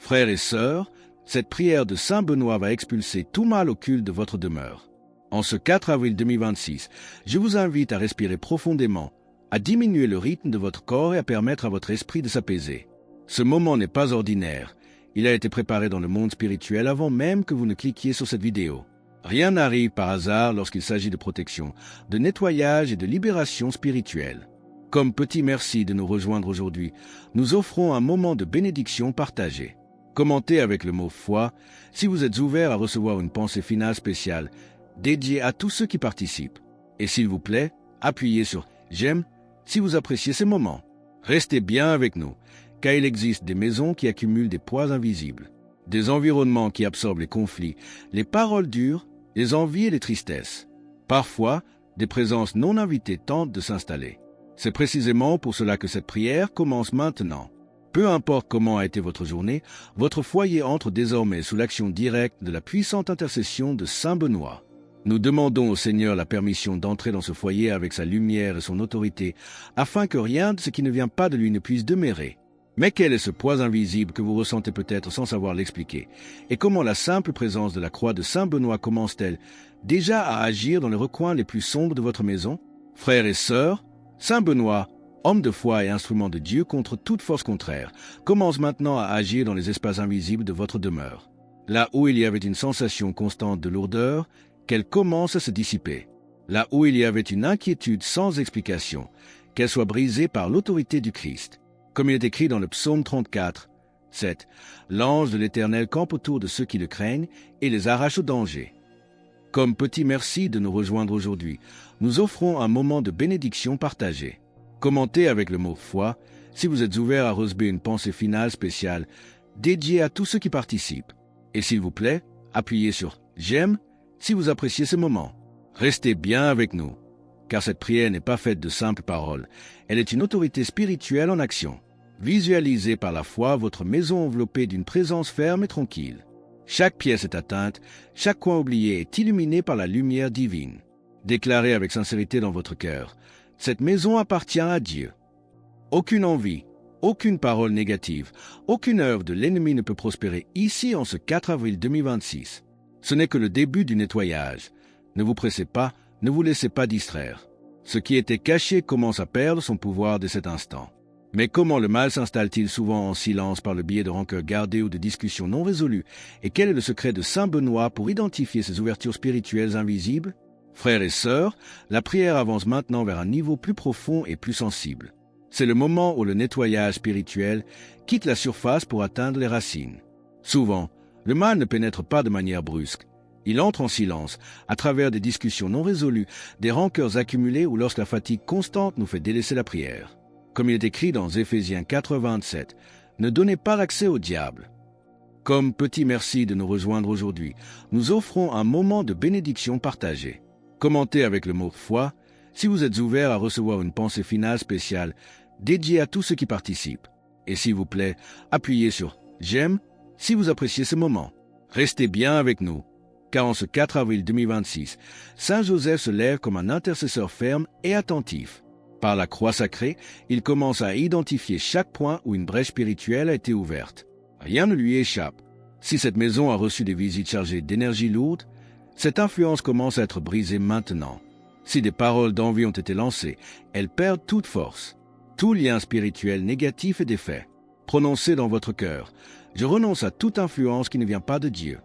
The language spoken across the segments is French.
Frères et sœurs, cette prière de Saint Benoît va expulser tout mal occulte de votre demeure. En ce 4 avril 2026, je vous invite à respirer profondément, à diminuer le rythme de votre corps et à permettre à votre esprit de s'apaiser. Ce moment n'est pas ordinaire. Il a été préparé dans le monde spirituel avant même que vous ne cliquiez sur cette vidéo. Rien n'arrive par hasard lorsqu'il s'agit de protection, de nettoyage et de libération spirituelle. Comme petit merci de nous rejoindre aujourd'hui, nous offrons un moment de bénédiction partagée. Commentez avec le mot « foi » si vous êtes ouvert à recevoir une pensée finale spéciale dédiée à tous ceux qui participent. Et s'il vous plaît, appuyez sur « j'aime » si vous appréciez ces moments. Restez bien avec nous, car il existe des maisons qui accumulent des poids invisibles, des environnements qui absorbent les conflits, les paroles dures, les envies et les tristesses. Parfois, des présences non invitées tentent de s'installer. C'est précisément pour cela que cette prière commence maintenant. Peu importe comment a été votre journée, votre foyer entre désormais sous l'action directe de la puissante intercession de Saint Benoît. Nous demandons au Seigneur la permission d'entrer dans ce foyer avec sa lumière et son autorité, afin que rien de ce qui ne vient pas de lui ne puisse demeurer. Mais quel est ce poids invisible que vous ressentez peut-être sans savoir l'expliquer? Et comment la simple présence de la croix de Saint Benoît commence-t-elle déjà à agir dans les recoins les plus sombres de votre maison? Frères et sœurs, Saint Benoît, homme de foi et instrument de Dieu contre toute force contraire, commence maintenant à agir dans les espaces invisibles de votre demeure. Là où il y avait une sensation constante de lourdeur, qu'elle commence à se dissiper. Là où il y avait une inquiétude sans explication, qu'elle soit brisée par l'autorité du Christ. Comme il est écrit dans le psaume 34, 7, « L'ange de l'Éternel campe autour de ceux qui le craignent et les arrache au danger. » Comme petit merci de nous rejoindre aujourd'hui, nous offrons un moment de bénédiction partagée. Commentez avec le mot « foi » si vous êtes ouvert à recevoir une pensée finale spéciale dédiée à tous ceux qui participent. Et s'il vous plaît, appuyez sur « j'aime » si vous appréciez ce moment. Restez bien avec nous, car cette prière n'est pas faite de simples paroles. Elle est une autorité spirituelle en action. Visualisez par la foi votre maison enveloppée d'une présence ferme et tranquille. Chaque pièce est atteinte, chaque coin oublié est illuminé par la lumière divine. Déclarez avec sincérité dans votre cœur, cette maison appartient à Dieu. Aucune envie, aucune parole négative, aucune œuvre de l'ennemi ne peut prospérer ici en ce 4 avril 2026. Ce n'est que le début du nettoyage. Ne vous pressez pas, ne vous laissez pas distraire. Ce qui était caché commence à perdre son pouvoir dès cet instant. Mais comment le mal s'installe-t-il souvent en silence par le biais de rancœurs gardées ou de discussions non résolues? Et quel est le secret de Saint Benoît pour identifier ces ouvertures spirituelles invisibles? Frères et sœurs, la prière avance maintenant vers un niveau plus profond et plus sensible. C'est le moment où le nettoyage spirituel quitte la surface pour atteindre les racines. Souvent, le mal ne pénètre pas de manière brusque. Il entre en silence, à travers des discussions non résolues, des rancœurs accumulées ou lorsque la fatigue constante nous fait délaisser la prière. Comme il est écrit dans Éphésiens 4:27, « Ne donnez pas l'accès au diable ». Comme petit merci de nous rejoindre aujourd'hui, nous offrons un moment de bénédiction partagée. Commentez avec le mot « foi » si vous êtes ouvert à recevoir une pensée finale spéciale dédiée à tous ceux qui participent. Et s'il vous plaît, appuyez sur « j'aime » si vous appréciez ce moment. Restez bien avec nous, car en ce 4 avril 2026, Saint Joseph se lève comme un intercesseur ferme et attentif. Par la croix sacrée, il commence à identifier chaque point où une brèche spirituelle a été ouverte. Rien ne lui échappe. Si cette maison a reçu des visites chargées d'énergie lourde, cette influence commence à être brisée maintenant. Si des paroles d'envie ont été lancées, elles perdent toute force. Tout lien spirituel négatif est défait. Prononcez dans votre cœur, « Je renonce à toute influence qui ne vient pas de Dieu ».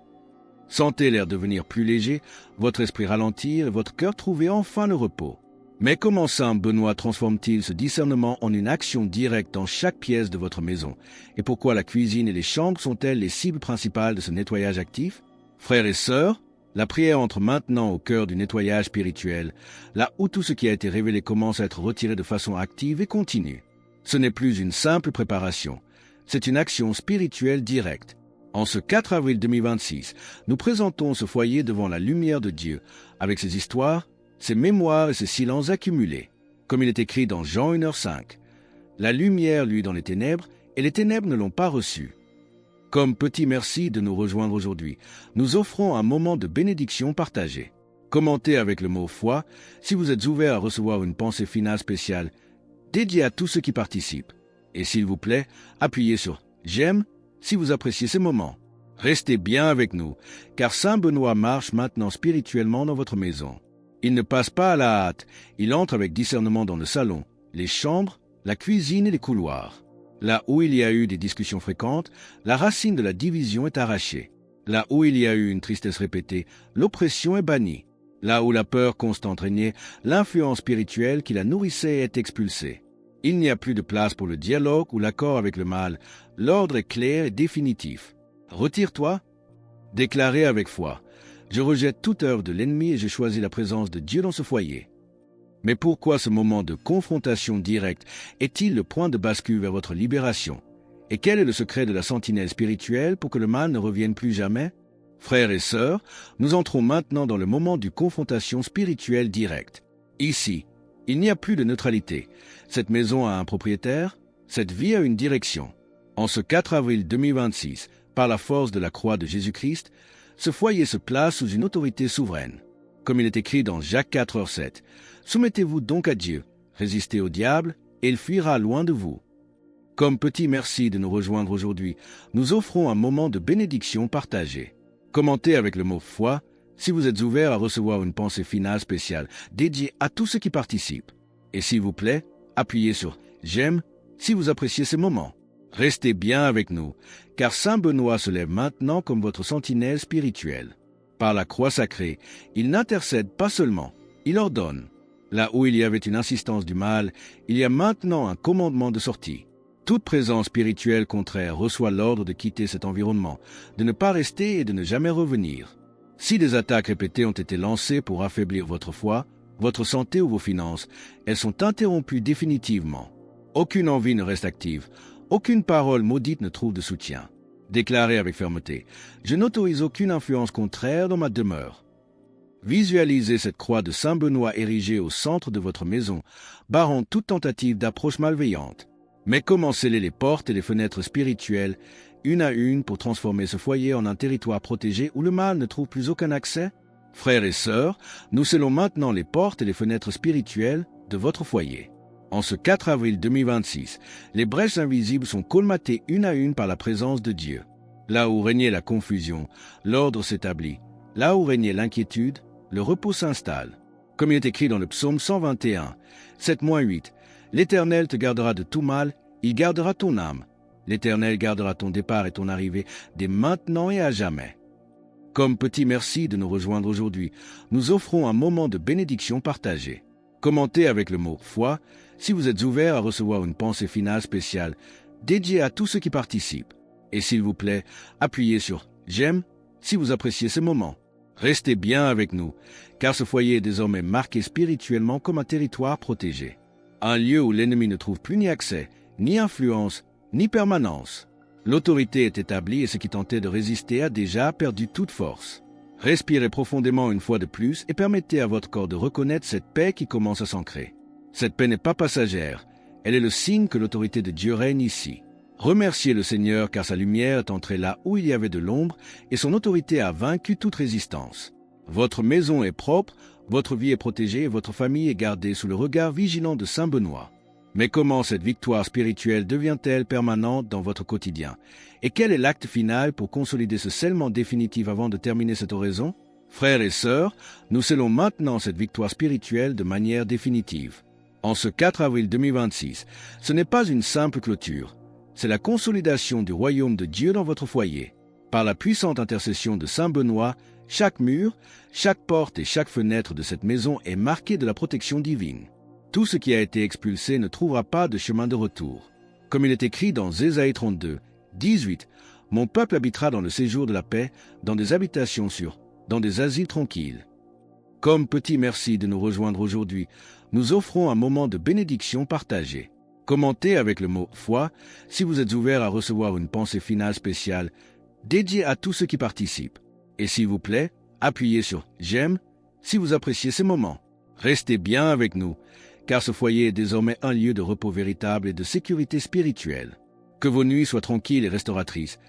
Sentez l'air devenir plus léger, votre esprit ralentir et votre cœur trouver enfin le repos. Mais comment Saint Benoît transforme-t-il ce discernement en une action directe dans chaque pièce de votre maison? Et pourquoi la cuisine et les chambres sont-elles les cibles principales de ce nettoyage actif? Frères et sœurs, la prière entre maintenant au cœur du nettoyage spirituel, là où tout ce qui a été révélé commence à être retiré de façon active et continue. Ce n'est plus une simple préparation, c'est une action spirituelle directe. En ce 4 avril 2026, nous présentons ce foyer devant la lumière de Dieu, avec ses histoires, ses mémoires et ses silences accumulés. Comme il est écrit dans Jean 1h5, « La lumière luit dans les ténèbres, et les ténèbres ne l'ont pas reçue. » Comme petit merci de nous rejoindre aujourd'hui, nous offrons un moment de bénédiction partagée. Commentez avec le mot « foi » si vous êtes ouvert à recevoir une pensée finale spéciale dédiée à tous ceux qui participent. Et s'il vous plaît, appuyez sur « j'aime » si vous appréciez ces moments. Restez bien avec nous, car Saint Benoît marche maintenant spirituellement dans votre maison. Il ne passe pas à la hâte, il entre avec discernement dans le salon, les chambres, la cuisine et les couloirs. Là où il y a eu des discussions fréquentes, la racine de la division est arrachée. Là où il y a eu une tristesse répétée, l'oppression est bannie. Là où la peur constante régnait, l'influence spirituelle qui la nourrissait est expulsée. Il n'y a plus de place pour le dialogue ou l'accord avec le mal. L'ordre est clair et définitif. Retire-toi. Déclarez avec foi. Je rejette toute œuvre de l'ennemi et je choisis la présence de Dieu dans ce foyer. Mais pourquoi ce moment de confrontation directe est-il le point de bascule vers votre libération? Et quel est le secret de la sentinelle spirituelle pour que le mal ne revienne plus jamais? Frères et sœurs, nous entrons maintenant dans le moment de confrontation spirituelle directe. Ici, il n'y a plus de neutralité. Cette maison a un propriétaire, cette vie a une direction. En ce 4 avril 2026, par la force de la croix de Jésus-Christ, ce foyer se place sous une autorité souveraine. Comme il est écrit dans Jacques 4:7, « Soumettez-vous donc à Dieu, résistez au diable, et il fuira loin de vous. » Comme petit merci de nous rejoindre aujourd'hui, nous offrons un moment de bénédiction partagée. Commentez avec le mot « foi » si vous êtes ouvert à recevoir une pensée finale spéciale dédiée à tous ceux qui participent. Et s'il vous plaît, appuyez sur « J'aime » si vous appréciez ces moments. Restez bien avec nous, car Saint Benoît se lève maintenant comme votre sentinelle spirituelle. Par la croix sacrée, il n'intercède pas seulement, il ordonne. Là où il y avait une insistance du mal, il y a maintenant un commandement de sortie. Toute présence spirituelle contraire reçoit l'ordre de quitter cet environnement, de ne pas rester et de ne jamais revenir. Si des attaques répétées ont été lancées pour affaiblir votre foi, votre santé ou vos finances, elles sont interrompues définitivement. Aucune envie ne reste active, aucune parole maudite ne trouve de soutien. Déclarez avec fermeté, « Je n'autorise aucune influence contraire dans ma demeure. » Visualisez cette croix de Saint Benoît érigée au centre de votre maison, barrant toute tentative d'approche malveillante. Mais comment sceller les portes et les fenêtres spirituelles, une à une, pour transformer ce foyer en un territoire protégé où le mal ne trouve plus aucun accès? Frères et sœurs, nous scellons maintenant les portes et les fenêtres spirituelles de votre foyer. En ce 4 avril 2026, les brèches invisibles sont colmatées une à une par la présence de Dieu. Là où régnait la confusion, l'ordre s'établit. Là où régnait l'inquiétude, le repos s'installe. Comme il est écrit dans le psaume 121, 7-8, « L'Éternel te gardera de tout mal, il gardera ton âme. L'Éternel gardera ton départ et ton arrivée dès maintenant et à jamais. » Comme petit merci de nous rejoindre aujourd'hui, nous offrons un moment de bénédiction partagée. Commentez avec le mot « foi » si vous êtes ouvert à recevoir une pensée finale spéciale dédiée à tous ceux qui participent. Et s'il vous plaît, appuyez sur « J'aime » si vous appréciez ces moments. Restez bien avec nous, car ce foyer est désormais marqué spirituellement comme un territoire protégé. Un lieu où l'ennemi ne trouve plus ni accès, ni influence, ni permanence. L'autorité est établie et ce qui tentait de résister a déjà perdu toute force. Respirez profondément une fois de plus et permettez à votre corps de reconnaître cette paix qui commence à s'ancrer. Cette paix n'est pas passagère, elle est le signe que l'autorité de Dieu règne ici. Remerciez le Seigneur car sa lumière est entrée là où il y avait de l'ombre et son autorité a vaincu toute résistance. Votre maison est propre, votre vie est protégée et votre famille est gardée sous le regard vigilant de Saint Benoît. Mais comment cette victoire spirituelle devient-elle permanente dans votre quotidien? Et quel est l'acte final pour consolider ce scellement définitif avant de terminer cette oraison? Frères et sœurs, nous scellons maintenant cette victoire spirituelle de manière définitive. En ce 4 avril 2026, ce n'est pas une simple clôture, c'est la consolidation du royaume de Dieu dans votre foyer. Par la puissante intercession de Saint Benoît, chaque mur, chaque porte et chaque fenêtre de cette maison est marquée de la protection divine. Tout ce qui a été expulsé ne trouvera pas de chemin de retour. Comme il est écrit dans Ésaïe 32, 18, « Mon peuple habitera dans le séjour de la paix, dans des habitations sûres, dans des asiles tranquilles. » Comme petit merci de nous rejoindre aujourd'hui, nous offrons un moment de bénédiction partagée. Commentez avec le mot « foi » si vous êtes ouvert à recevoir une pensée finale spéciale dédiée à tous ceux qui participent. Et s'il vous plaît, appuyez sur « J'aime » si vous appréciez ces moments. Restez bien avec nous, car ce foyer est désormais un lieu de repos véritable et de sécurité spirituelle. Que vos nuits soient tranquilles et restauratrices,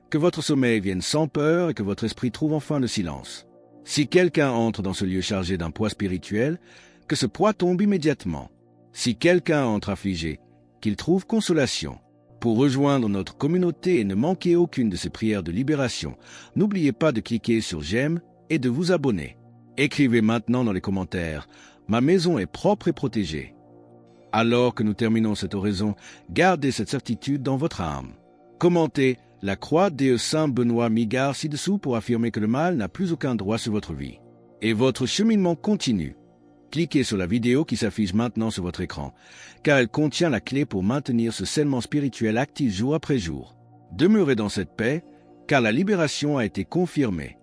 que votre sommeil vienne sans peur et que votre esprit trouve enfin le silence. Si quelqu'un entre dans ce lieu chargé d'un poids spirituel, que ce poids tombe immédiatement. Si quelqu'un entre affligé, qu'il trouve consolation. Pour rejoindre notre communauté et ne manquer aucune de ces prières de libération, n'oubliez pas de cliquer sur j'aime et de vous abonner. Écrivez maintenant dans les commentaires « Ma maison est propre et protégée ». Alors que nous terminons cette oraison, gardez cette certitude dans votre âme. Commentez la croix de Saint Benoît Migard ci-dessous pour affirmer que le mal n'a plus aucun droit sur votre vie. Et votre cheminement continue. Cliquez sur la vidéo qui s'affiche maintenant sur votre écran, car elle contient la clé pour maintenir ce scènement spirituel actif jour après jour. Demeurez dans cette paix, car la libération a été confirmée.